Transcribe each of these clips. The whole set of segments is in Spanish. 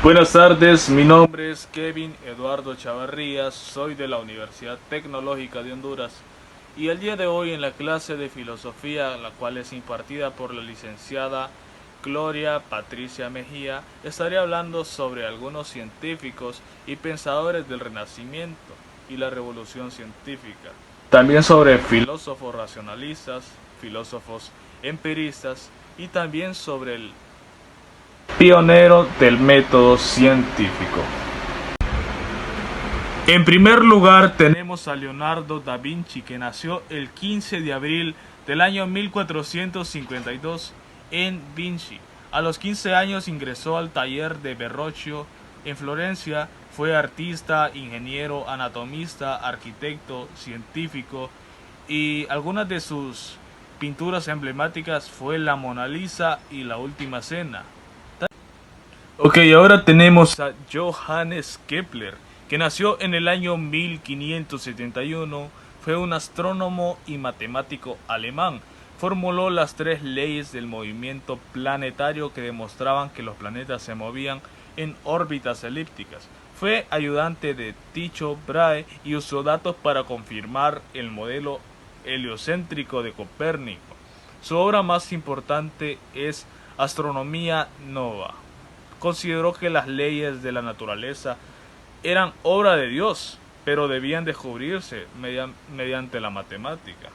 Buenas tardes, mi nombre es Kevin Eduardo Chavarrías, soy de la Universidad Tecnológica de Honduras y el día de hoy en la clase de filosofía, la cual es impartida por la licenciada Gloria Patricia Mejía, estaré hablando sobre algunos científicos y pensadores del Renacimiento y la Revolución Científica. También sobre filósofos racionalistas, filósofos empiristas y también sobre el pionero del método científico. En primer lugar tenemos a Leonardo da Vinci, que nació el 15 de abril del año 1452 en Vinci. A los 15 años ingresó al taller de Verrocchio en Florencia. Fue artista, ingeniero, anatomista, arquitecto, científico y algunas de sus pinturas emblemáticas fue la Mona Lisa y la Última Cena. Ok, ahora tenemos a Johannes Kepler, que nació en el año 1571, fue un astrónomo y matemático alemán. Formuló las tres leyes del movimiento planetario que demostraban que los planetas se movían en órbitas elípticas. Fue ayudante de Tycho Brahe y usó datos para confirmar el modelo heliocéntrico de Copérnico. Su obra más importante es Astronomía Nova. Consideró que las leyes de la naturaleza eran obra de Dios, pero debían descubrirse mediante la matemática.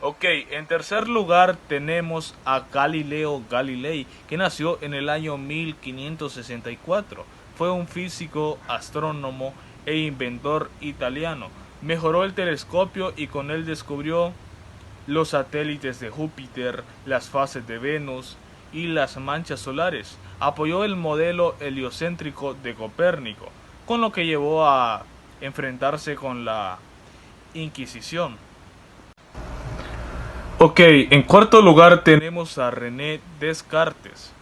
Ok, en tercer lugar tenemos a Galileo Galilei, que nació en el año 1564. Fue un físico, astrónomo e inventor italiano. Mejoró el telescopio y con él descubrió los satélites de Júpiter, las fases de Venus y las manchas solares. Apoyó el modelo heliocéntrico de Copérnico, con lo que llevó a enfrentarse con la Inquisición. Ok, en cuarto lugar tenemos a René Descartes,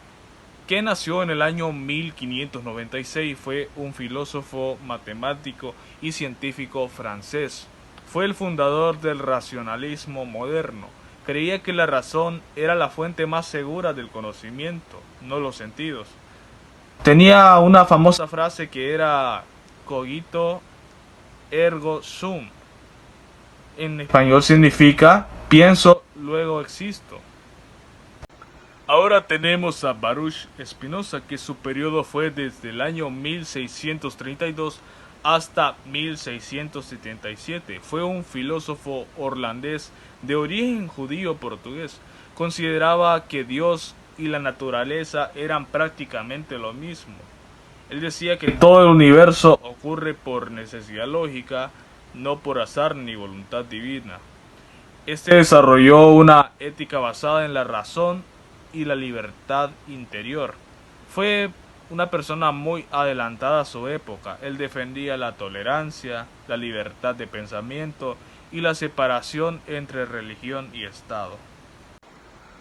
que nació en el año 1596, fue un filósofo, matemático y científico francés. Fue el fundador del racionalismo moderno. Creía que la razón era la fuente más segura del conocimiento, no los sentidos. Tenía una famosa frase que era cogito ergo sum. En español significa pienso, luego existo. Ahora tenemos a Baruch Spinoza, que su periodo fue desde el año 1632 hasta 1677. Fue un filósofo holandés de origen judío-portugués. Consideraba que Dios y la naturaleza eran prácticamente lo mismo. Él decía que todo el universo ocurre por necesidad lógica, no por azar ni voluntad divina. Este desarrolló una ética basada en la razón y la libertad interior. Fue una persona muy adelantada a su época. Él defendía la tolerancia, la libertad de pensamiento y la separación entre religión y Estado.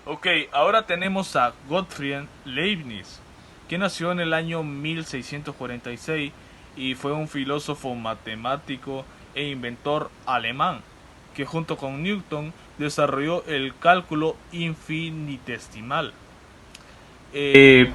Ok, ahora tenemos a Gottfried Leibniz, que nació en el año 1646 y fue un filósofo, matemático e inventor alemán, que junto con Newton desarrolló el cálculo infinitesimal.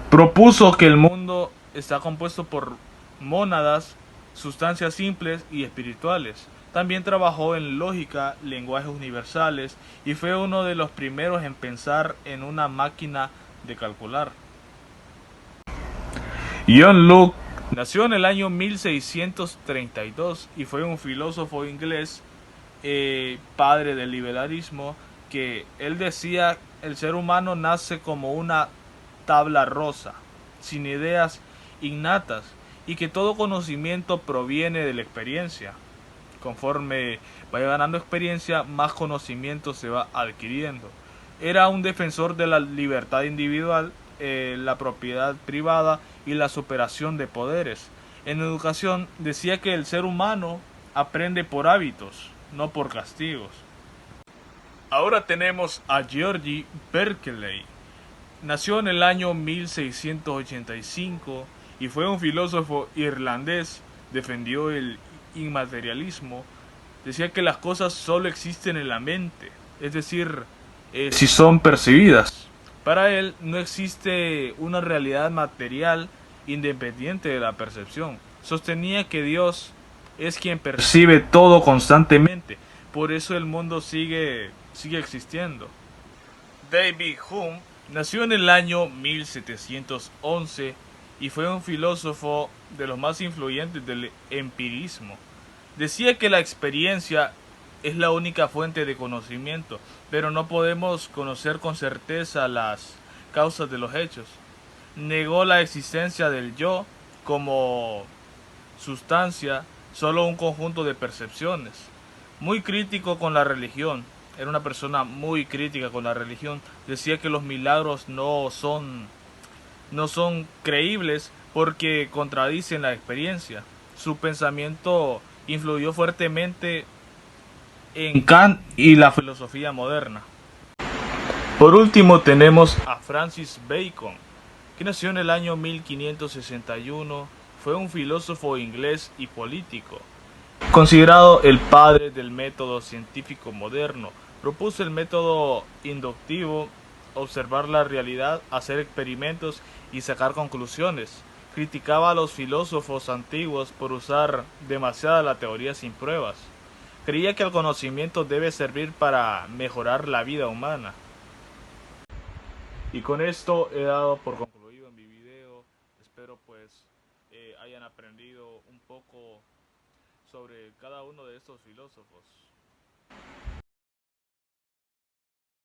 Propuso que el mundo está compuesto por mónadas, sustancias simples y espirituales. También trabajó en lógica, lenguajes universales y fue uno de los primeros en pensar en una máquina de calcular. John Locke nació en el año 1632 y fue un filósofo inglés, padre del liberalismo, que él decía el ser humano nace como una tabla rosa, sin ideas innatas, y que todo conocimiento proviene de la experiencia. Conforme vaya ganando experiencia, más conocimiento se va adquiriendo. Era un defensor de la libertad individual, la propiedad privada y la superación de poderes. En educación decía que el ser humano aprende por hábitos, no por castigos. Ahora tenemos a George Berkeley. Nació en el año 1685 y fue un filósofo irlandés. Defendió el inmaterialismo. Decía que las cosas solo existen en la mente, es decir, si son percibidas. Para él no existe una realidad material independiente de la percepción. Sostenía que Dios es quien percibe todo constantemente, por eso el mundo sigue existiendo. David Hume nació en el año 1711 y fue un filósofo de los más influyentes del empirismo. Decía que la experiencia es la única fuente de conocimiento, pero no podemos conocer con certeza las causas de los hechos. Negó la existencia del yo como sustancia, solo un conjunto de percepciones. Muy crítico con la religión, era una persona muy crítica con la religión. Decía que los milagros no son creíbles porque contradicen la experiencia. Su pensamiento influyó fuertemente en Kant y la filosofía moderna. Por último tenemos a Francis Bacon, que nació en el año 1561, fue un filósofo inglés y político. Considerado el padre del método científico moderno, propuso el método inductivo, observar la realidad, hacer experimentos y sacar conclusiones. Criticaba a los filósofos antiguos por usar demasiada la teoría sin pruebas. Creía que el conocimiento debe servir para mejorar la vida humana. Y con esto he dado por concluido en mi video. Espero pues hayan aprendido un poco sobre cada uno de estos filósofos.